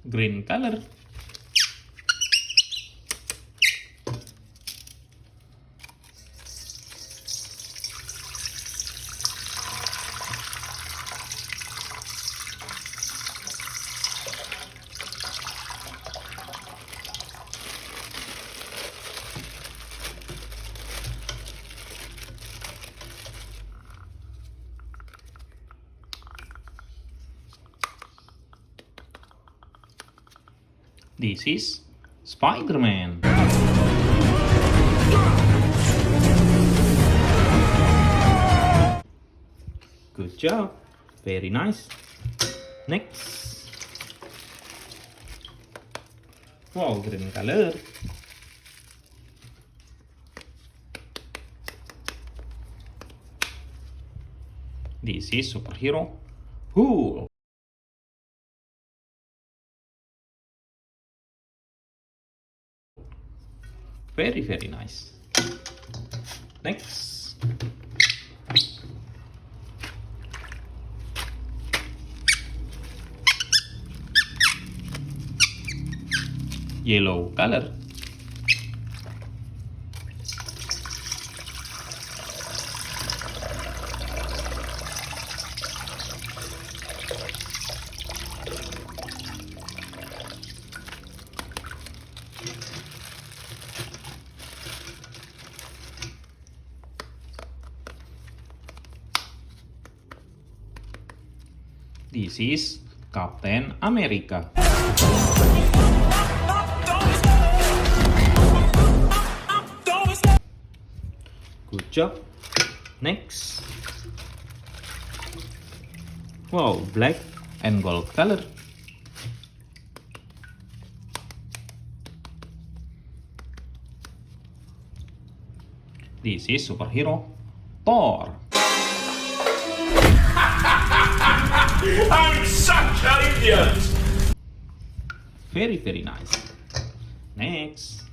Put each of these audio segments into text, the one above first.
green color. This is Spiderman. Good job. Very nice. Next. Wow, green color. This is superhero Hulk. Very, very nice. Next. Yellow color. This is Captain America. Good job. Next. Wow, black and gold color. This is superhero Thor. I'm such an idiot! Very, very nice. Next.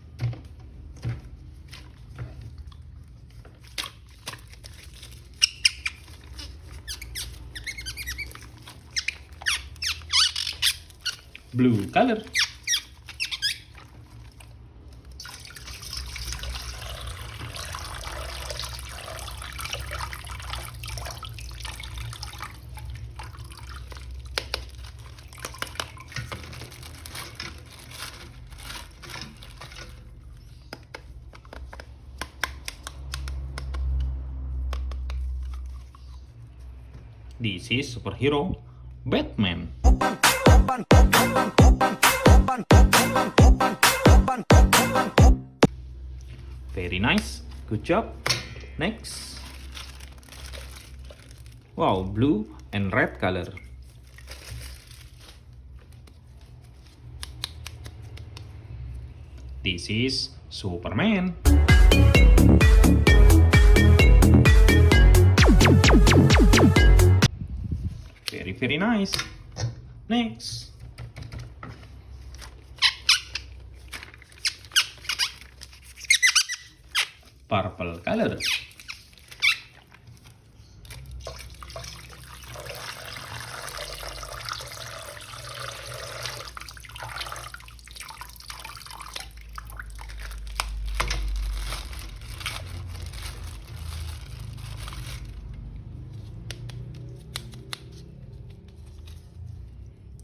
Blue color. This is superhero Batman. Very nice. Good job. Next. Wow, blue and red color. This is Superman. Very, very nice. Next. Purple color.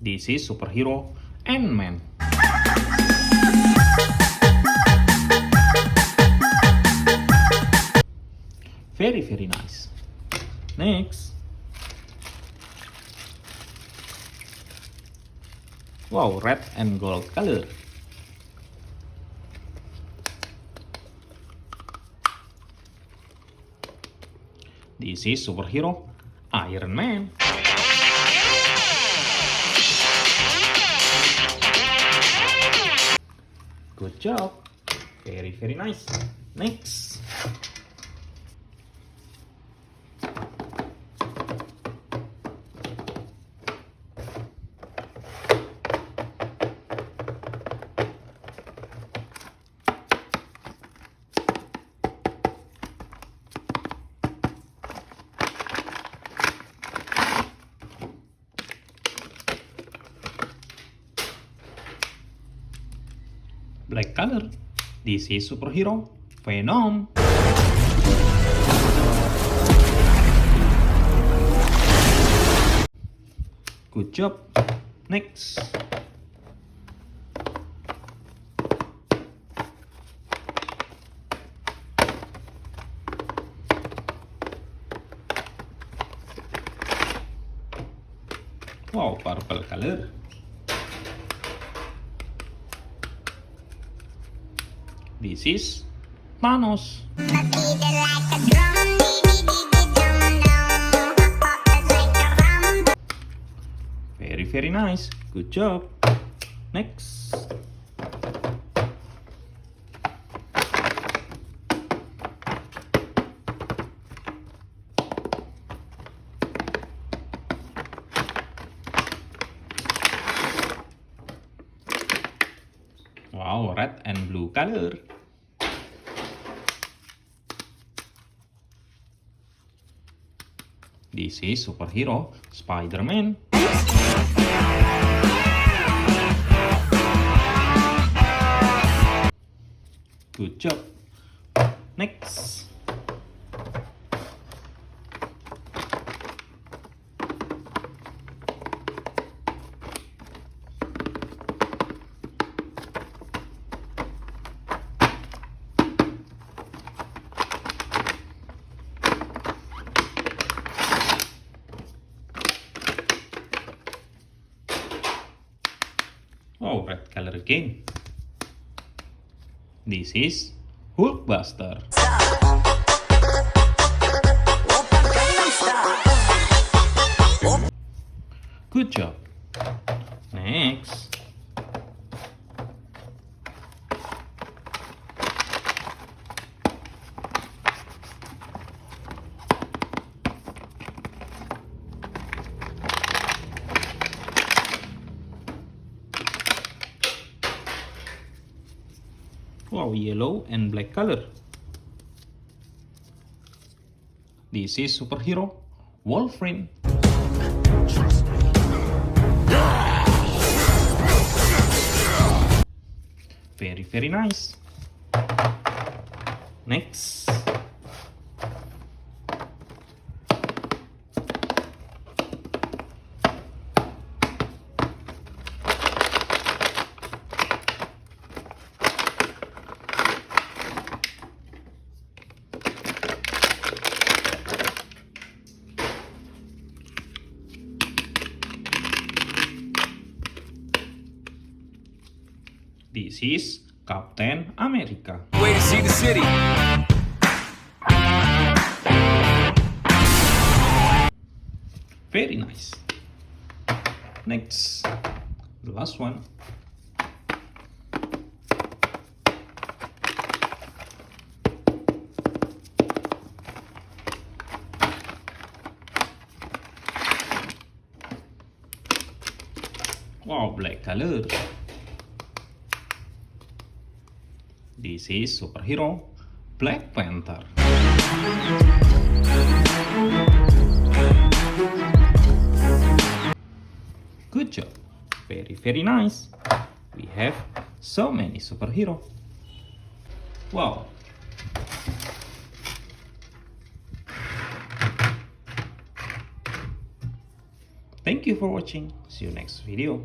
This is superhero Ant-Man. Very, very nice. Next. Wow, red and gold color. This is superhero Iron Man. Good job. Very, very nice. Next. black color. This is superhero Venom. Good job. Next. Wow, purple color. This is Thanos. Very nice. Good job. Next. Wow, red and blue color. This is superhero Spiderman. Good job. Next. Oh, red color again. This is Hulkbuster. Good job. Next. Wow, yellow and black color. This is superhero Wolverine. Very nice. Next. This is Captain America. Way to see the city. Very nice. Next, the last one. Wow, black color. This is superhero Black Panther. Good job. Very nice. We have so many superheroes. Wow. Thank you for watching. See you next video.